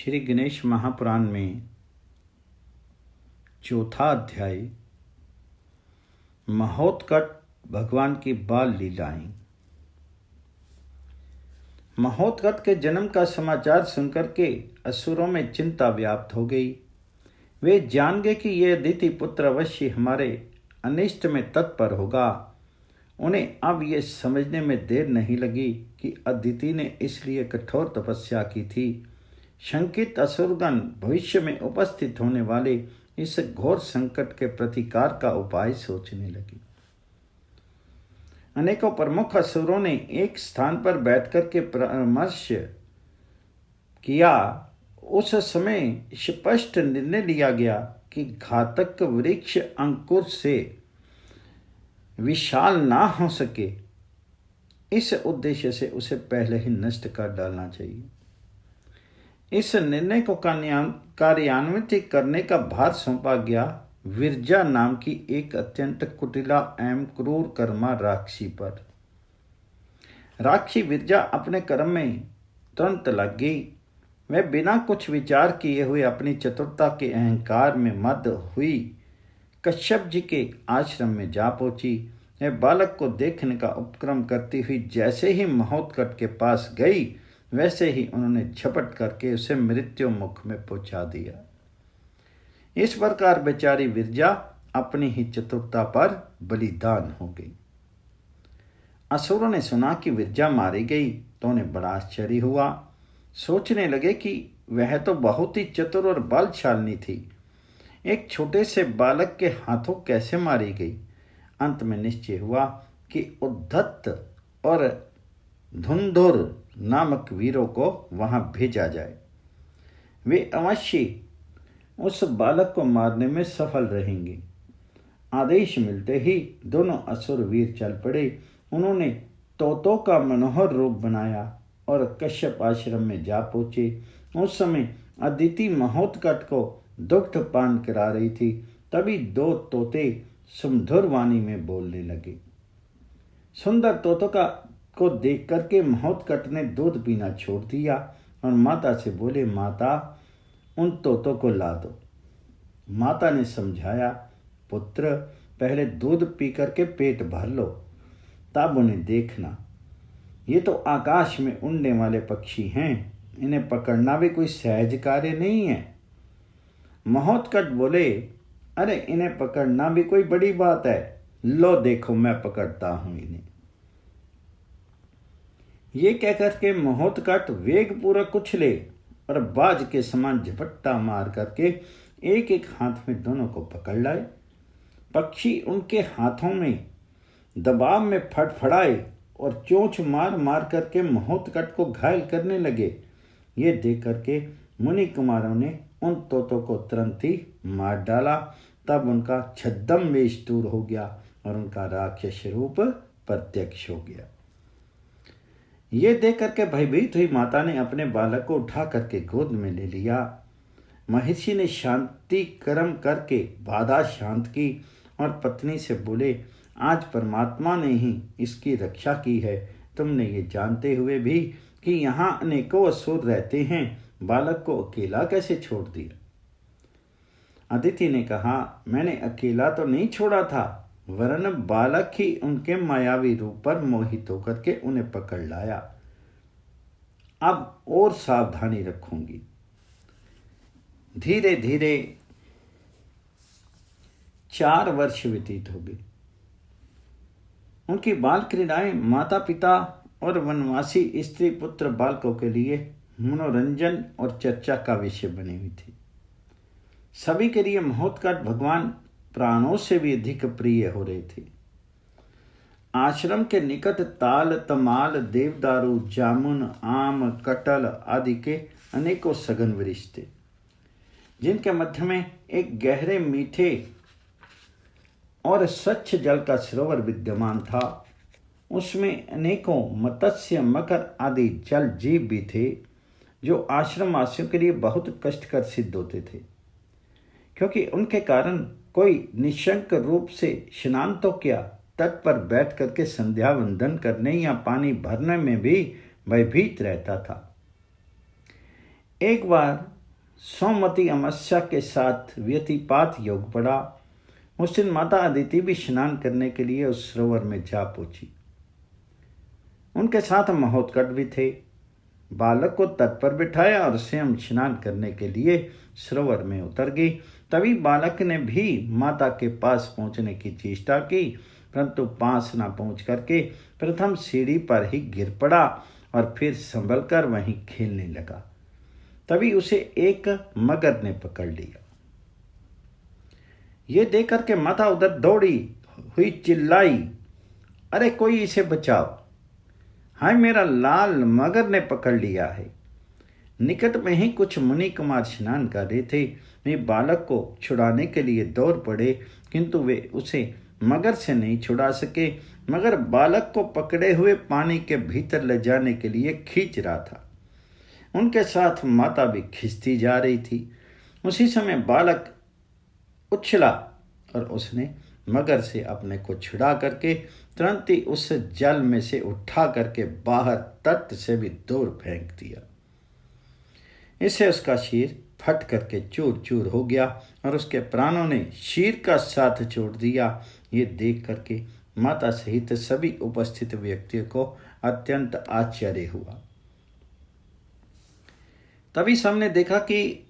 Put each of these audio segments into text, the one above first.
श्री गणेश महापुराण में चौथा अध्याय महोत्कट भगवान की बाल लीलाएं। महोत्कट के जन्म का समाचार सुनकर के असुरों में चिंता व्याप्त हो गई। वे जान गए कि यह अदिति पुत्र अवश्य हमारे अनिष्ट में तत्पर होगा। उन्हें अब यह समझने में देर नहीं लगी कि अदिति ने इसलिए कठोर तपस्या की थी। शंकित असुरगण भविष्य में उपस्थित होने वाले इस घोर संकट के प्रतिकार का उपाय सोचने लगे। अनेकों प्रमुख असुरों ने एक स्थान पर बैठकर के परामर्श किया। उस समय स्पष्ट निर्णय लिया गया कि घातक वृक्ष अंकुर से विशाल ना हो सके, इस उद्देश्य से उसे पहले ही नष्ट कर डालना चाहिए। इस निर्णय को कार्यान्वित करने का भार सौंपा गया विरजा नाम की एक अत्यंत कुटिला एवं क्रूर कर्मा राक्षसी पर। राक्षसी विरजा अपने कर्म में तुरंत लग गई। वह बिना कुछ विचार किए हुए अपनी चतुरता के अहंकार में मद हुई कश्यप जी के आश्रम में जा पहुंची। वह बालक को देखने का उपक्रम करती हुई जैसे ही महोत्कट के पास गई, वैसे ही उन्होंने झपट करके उसे मृत्यु मुख में पहुंचा दिया। इस प्रकार बेचारी विरजा अपनी ही चतुरता पर बलिदान हो गई। असुरों ने सुना कि विरजा मारी गई तो उन्हें बड़ा आश्चर्य हुआ। सोचने लगे कि वह तो बहुत ही चतुर और बलशालिनी थी, एक छोटे से बालक के हाथों कैसे मारी गई। अंत में निश्चय हुआ कि उद्धत और धुंधुर नामक वीरों को वहां भेजा जाए। वे अवश्य उस बालक को मारने में सफल रहेंगे। आदेश मिलते ही दोनों असुर वीर चल पड़े। उन्होंने तोतों का मनोहर रूप बनाया और कश्यप आश्रम में जा पहुंचे। उस समय अदिति महोत्कट को दुग्ध पान करा रही थी। तभी दो तोते सुमधुर वाणी में बोलने लगे। सुंदर तोतों को देख करके महोत्कट ने दूध पीना छोड़ दिया और माता से बोले, माता उन तोतों को ला दो। माता ने समझाया, पुत्र पहले दूध पी करके पेट भर लो, तब उन्हें देखना। ये तो आकाश में उड़ने वाले पक्षी हैं, इन्हें पकड़ना भी कोई सहज कार्य नहीं है। महोत्कट बोले, अरे इन्हें पकड़ना भी कोई बड़ी बात है, लो देखो मैं पकड़ता हूं इन्हें। ये कहकर के महोत्कट वेग पूर्वक उछले और बाज के समान झपट्टा मार करके एक एक हाथ में दोनों को पकड़ लाए। पक्षी उनके हाथों में दबाव में फड़फड़ाए और चोंच मार मार करके महोत्कट को घायल करने लगे। ये देख करके मुनि कुमारों ने उन तोतों को तुरंत ही मार डाला। तब उनका छद्म वेश दूर हो गया और उनका राक्षस रूप प्रत्यक्ष हो गया। ये देख करके भयभीत हुई माता ने अपने बालक को उठा करके गोद में ले लिया। महर्षि ने शांति कर्म करके बाधा शांत की और पत्नी से बोले, आज परमात्मा ने ही इसकी रक्षा की है। तुमने ये जानते हुए भी कि यहाँ अनेकों असुर रहते हैं, बालक को अकेला कैसे छोड़ दिया। अदिति ने कहा, मैंने अकेला तो नहीं छोड़ा था, वरन बालक ही उनके मायावी रूप पर मोहित होकर के उन्हें पकड़ लाया। अब और सावधानी रखूंगी। धीरे धीरे 4 वर्ष व्यतीत हो गए। उनकी बाल क्रीड़ाएं माता पिता और वनवासी स्त्री पुत्र बालकों के लिए मनोरंजन और चर्चा का विषय बनी हुई थी। सभी के लिए महोत्कट भगवान प्राणों से भी अधिक प्रिय हो रहे थे। आश्रम के निकट ताल, तमाल, देवदारू, जामुन, आम, कटल आदि के अनेकों सघन वृक्ष थे, जिनके मध्य में एक गहरे मीठे और स्वच्छ जल का सरोवर विद्यमान था। उसमें अनेकों मत्स्य, मकर आदि जल जीव भी थे, जो आश्रम वासियों के लिए बहुत कष्टकर सिद्ध होते थे, क्योंकि उनके कारण कोई निशंक रूप से स्नान तो क्या, तट पर बैठ करके संध्या वंदन करने या पानी भरने में भी भयभीत रहता था। एक बार सोमवती अमावस्या के साथ व्यतिपात योग पड़ा। उस दिन माता अदिति भी स्नान करने के लिए उस सरोवर में जा पहुंची। उनके साथ महोत्कट भी थे। बालक को तट पर बिठाया और स्वयं स्नान करने के लिए सरोवर में उतर गई। तभी बालक ने भी माता के पास पहुंचने की चेष्टा की, परंतु पास न पहुंच करके प्रथम सीढ़ी पर ही गिर पड़ा और फिर संभल कर वहीं खेलने लगा। तभी उसे एक मगर ने पकड़ लिया। ये देख करके माता उधर दौड़ी हुई चिल्लाई, अरे कोई इसे बचाओ, हाय मेरा लाल मगर ने पकड़ लिया है। निकट में ही कुछ मुनि कुमार स्नान कर रहे थे। वे बालक को छुड़ाने के लिए दौड़ पड़े, किंतु वे उसे मगर से नहीं छुड़ा सके। मगर बालक को पकड़े हुए पानी के भीतर ले जाने के लिए खींच रहा था। उनके साथ माता भी खींचती जा रही थी। उसी समय बालक उछला और उसने मगर से अपने को छुड़ा करके तुरंत ही उस जल में से उठा करके बाहर तट से भी दूर फेंक दिया। इससे उसका शीर फट करके चूर चूर हो गया और उसके प्राणों ने शीर का साथ छोड़ दिया। ये देख करके माता सहित सभी उपस्थित व्यक्तियों को अत्यंत आश्चर्य हुआ। तभी सबने देखा कि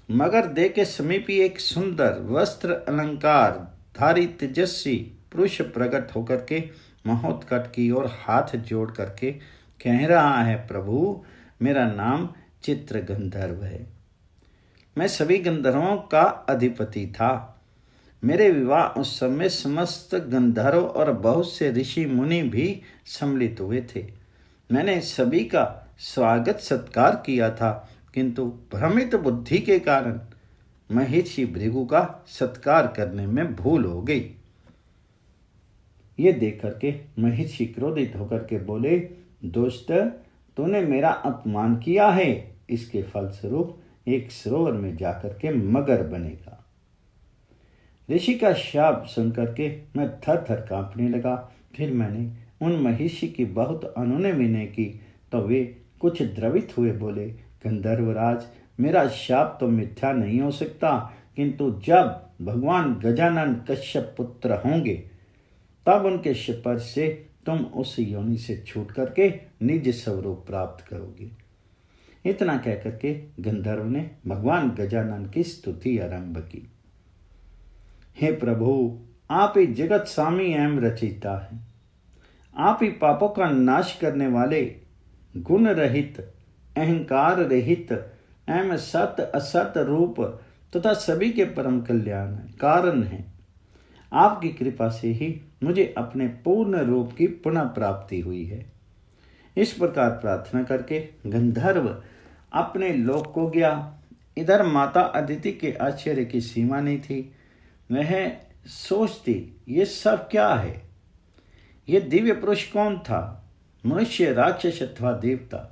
मगर देह के समीप ही एक सुंदर वस्त्र अलंकार धारी तेजस्वी पुरुष प्रकट होकर के महोत्कट की ओर हाथ जोड़ करके कह रहा है, प्रभु मेरा नाम चित्र गंधर्व है। मैं सभी गंधर्वों का अधिपति था। मेरे विवाह उस समय समस्त गंधर्व और बहुत से ऋषि मुनि भी सम्मिलित हुए थे। मैंने सभी का स्वागत सत्कार किया था, किंतु भ्रमित बुद्धि के कारण महर्षि भृगु का सत्कार करने में भूल हो गई। ये देख करके महर्षि क्रोधित होकर के बोले, दोस्त तूने मेरा अपमान किया है, इसके फलस्वरूप एक सरोवर में जाकर के मगर बनेगा। ऋषि का शाप सुनकर के मैं थर थर कांपने लगा। फिर मैंने उन महर्षि की बहुत अनुनय विनय की तो वे कुछ द्रवित हुए बोले, गंधर्वराज मेरा शाप तो मिथ्या नहीं हो सकता, किंतु जब भगवान गजानन कश्यप पुत्र होंगे तब उनके स्पर्श से तुम उस योनि से छूट करके निज स्वरूप प्राप्त करोगे। इतना कहकर के गंधर्व ने भगवान गजानन की स्तुति आरंभ की। हे प्रभु, आप ही जगत स्वामी एवं रचयिता हैं। आप ही पापों का नाश करने वाले, गुण रहित, अहंकार रहित एवं सत असत रूप तथा सभी के परम कल्याण कारण हैं। आपकी कृपा से ही मुझे अपने पूर्ण रूप की पुनः प्राप्ति हुई है। इस प्रकार प्रार्थना करके गंधर्व अपने लोक को गया। इधर माता अदिति के आश्चर्य की सीमा नहीं थी। वह सोचती, ये सब क्या है? ये दिव्य पुरुष कौन था? मनुष्य, राक्षस अथवा देवता?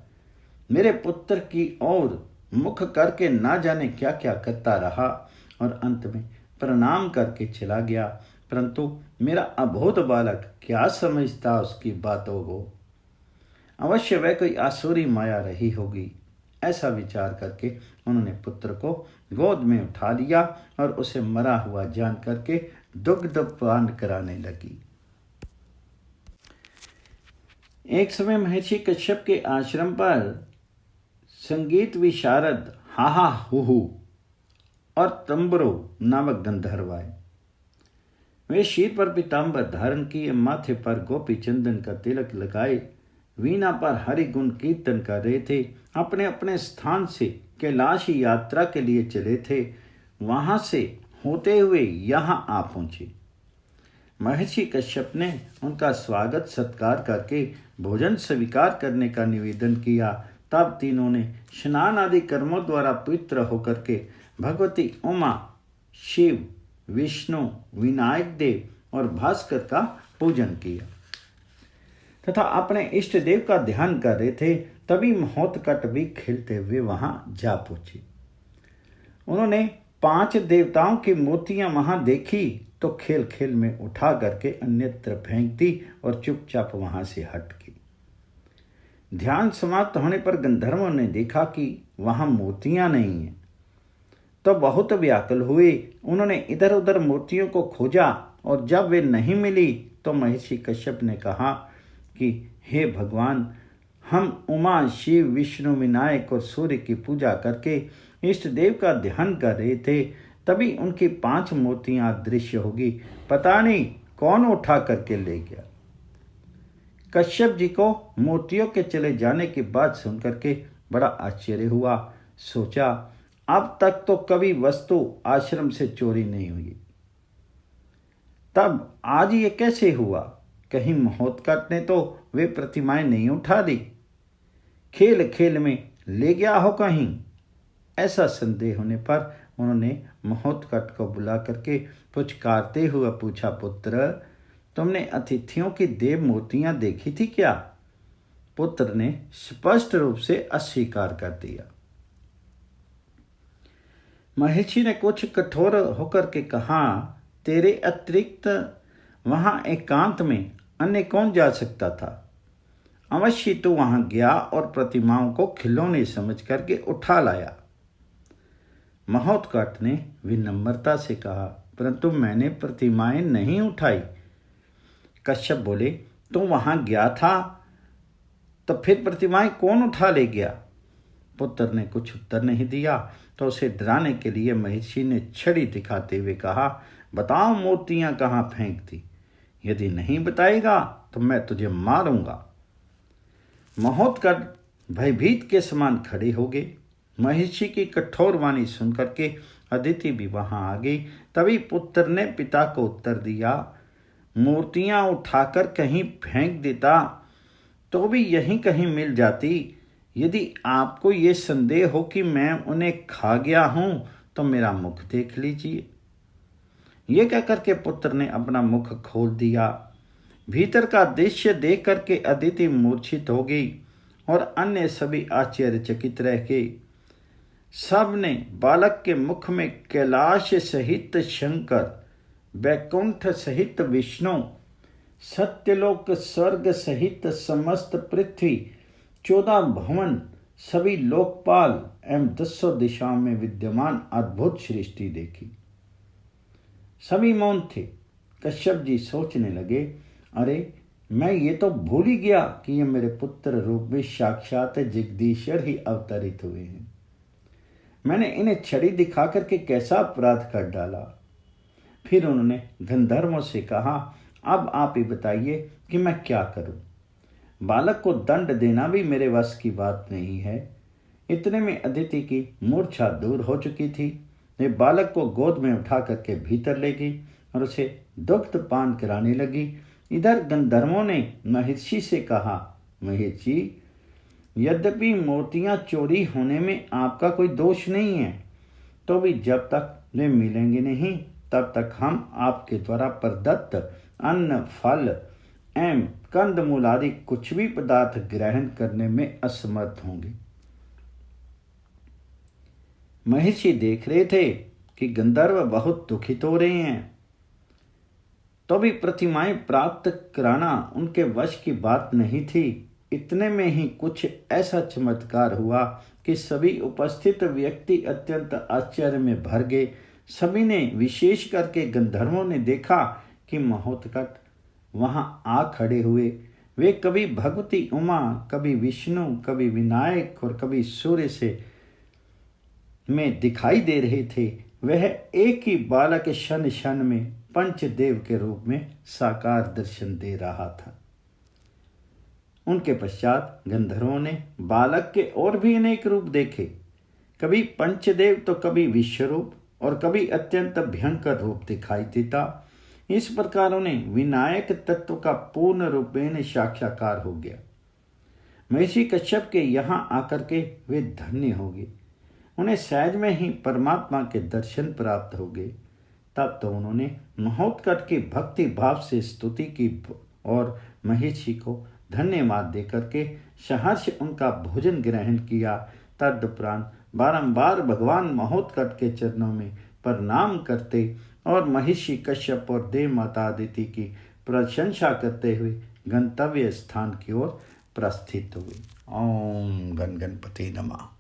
मेरे पुत्र की ओर मुख करके ना जाने क्या क्या करता रहा और अंत में प्रणाम करके चला गया। परंतु मेरा अबोध बालक क्या समझता उसकी बातों को? अवश्य वह कोई आसुरी माया रही होगी। ऐसा विचार करके उन्होंने पुत्र को गोद में उठा लिया और उसे मरा हुआ जान करके दुग्ध पान कराने लगी। एक समय महर्षि कश्यप के आश्रम पर संगीत विशारद हाहा हुहु और तंबरो नामक गंधर्व आए। वे शीर पर पीताम्बर धारण किए, माथे पर गोपी चंदन का तिलक लगाए, वीणा पर हरि गुण कीर्तन कर रहे थे। अपने अपने स्थान से कैलाश यात्रा के लिए चले थे। वहां से होते हुए यहाँ आ पहुंचे। महर्षि कश्यप ने उनका स्वागत सत्कार करके भोजन स्वीकार करने का निवेदन किया। तब तीनों ने स्नान आदि कर्मों द्वारा पवित्र होकर के भगवती उमा, शिव, विष्णु, विनायक देव और भास्कर का पूजन किया तथा अपने इष्ट देव का ध्यान कर रहे थे। तभी महोत्कट भी खेलते हुए वहां जा पहुंचे। उन्होंने 5 देवताओं की मूर्तियां वहां देखी तो खेल खेल में उठा करके अन्यत्र फेंक दी और चुपचाप वहां से हट गई। ध्यान समाप्त होने पर गंधर्वों ने देखा कि वहां मूर्तियां नहीं हैं, तो बहुत व्याकुल हुए। उन्होंने इधर उधर मूर्तियों को खोजा और जब वे नहीं मिली तो महर्षि कश्यप ने कहा कि हे भगवान, हम उमा, शिव, विष्णु, विनायक और सूर्य की पूजा करके इष्ट देव का ध्यान कर रहे थे, तभी उनकी 5 मूर्तियां अदृश्य होगी। पता नहीं कौन उठा करके ले गया। कश्यप जी को मूर्तियों के चले जाने की बात सुनकर के बड़ा आश्चर्य हुआ। सोचा, अब तक तो कभी वस्तु आश्रम से चोरी नहीं हुई, तब आज ये कैसे हुआ? कहीं महोत्कट ने तो वे प्रतिमाएं नहीं उठा दी, खेल खेल में ले गया हो कहीं? ऐसा संदेह होने पर उन्होंने महोत्कट को बुला करके पुचकारते हुए पूछा, पुत्र, तुमने अतिथियों की देव मूर्तियां देखी थी क्या? पुत्र ने स्पष्ट रूप से अस्वीकार कर दिया। महर्षि ने कुछ कठोर होकर के कहा, तेरे अतिरिक्त वहां एकांत में अन्य कौन जा सकता था? अवश्य तू वहां गया और प्रतिमाओं को खिलौने समझ करके उठा लाया। महोत्कट ने विनम्रता से कहा, परंतु मैंने प्रतिमाएं नहीं उठाई। कश्यप बोले, तू वहां गया था तो फिर प्रतिमाएं कौन उठा ले गया? पुत्र ने कुछ उत्तर नहीं दिया तो उसे डराने के लिए महर्षि ने छड़ी दिखाते हुए कहा, बताओ मूर्तियां कहाँ फेंक दी? यदि नहीं बताएगा तो मैं तुझे मारूंगा। महोत्कट भयभीत के समान खड़े हो गए। महर्षि की कठोर वाणी सुनकर के अदिति भी वहां आ गई। तभी पुत्र ने पिता को उत्तर दिया, मूर्तियां उठाकर कहीं फेंक देता तो भी यहीं कहीं मिल जाती। यदि आपको ये संदेह हो कि मैं उन्हें खा गया हूं तो मेरा मुख देख लीजिए। ये कहकर के पुत्र ने अपना मुख खोल दिया। भीतर का दृश्य देख करके अदिति मूर्छित हो गई और अन्य सभी आश्चर्यचकित रह गए। सब ने बालक के मुख में कैलाश सहित शंकर, वैकुंठ सहित विष्णु, सत्यलोक स्वर्ग सहित समस्त पृथ्वी, 14 भवन, सभी लोकपाल एवं 10 दिशाओं में विद्यमान अद्भुत सृष्टि देखी। सभी मौन थे। कश्यप जी सोचने लगे, अरे मैं ये तो भूल ही गया कि ये मेरे पुत्र रूप में साक्षात जगदीश्वर ही अवतरित हुए हैं। मैंने इन्हें छड़ी दिखा करके कैसा अपराध कर डाला। फिर उन्होंने गंधर्वों से कहा, अब आप ही बताइए कि मैं क्या करूं? बालक को दंड देना भी मेरे वश की बात नहीं है। इतने में अदिति की मूर्छा दूर हो चुकी थी। वे बालक को गोद में उठा करके भीतर ले गई और उसे दुग्ध पान कराने लगी। इधर गंधर्वों ने महर्षि से कहा, महर्षि, यद्यपि मूर्तियां चोरी होने में आपका कोई दोष नहीं है, तो भी जब तक वे मिलेंगे नहीं तब तक हम आपके द्वारा प्रदत्त अन्न, फल एवं कंदमूल आदि कुछ भी पदार्थ ग्रहण करने में असमर्थ होंगे। महर्षि देख रहे थे कि गंधर्व बहुत दुखित हो रहे हैं, तो भी प्रतिमाएं प्राप्त कराना उनके वश की बात नहीं थी। इतने में ही कुछ ऐसा चमत्कार हुआ कि सभी उपस्थित व्यक्ति अत्यंत आश्चर्य में भर गए। सभी ने, विशेष करके गंधर्वों ने देखा कि महोत्कट वहां आ खड़े हुए। वे कभी भगवती उमा, कभी विष्णु, कभी विनायक और कभी सूर्य से में दिखाई दे रहे थे। वह एक ही बालक क्षण क्षण में पंचदेव के रूप में साकार दर्शन दे रहा था। उनके पश्चात गंधर्वों ने बालक के और भी अनेक रूप देखे, कभी पंचदेव तो कभी विश्वरूप और कभी अत्यंत भयंकर रूप दिखाई देता। इस प्रकार उन्हें विनायक तत्व का पूर्ण रूपेण साक्षात्कार हो गया। महर्षि कश्यप के यहाँ आकर के वे धन्य हो गए। उन्हें सहज में ही परमात्मा के दर्शन प्राप्त हो गए। तब तो उन्होंने महोत्कट की भक्ति भाव से स्तुति की और महर्षि को धन्यवाद देकर के सहर्ष उनका भोजन ग्रहण किया। तदुपरांत बारंबार भगवान महोत्कट के चरणों में प्रणाम करते और महर्षि कश्यप और देव माता अदिति की प्रशंसा करते हुए गंतव्य स्थान की ओर प्रस्थित हुए। ओम गण गणपति नमः।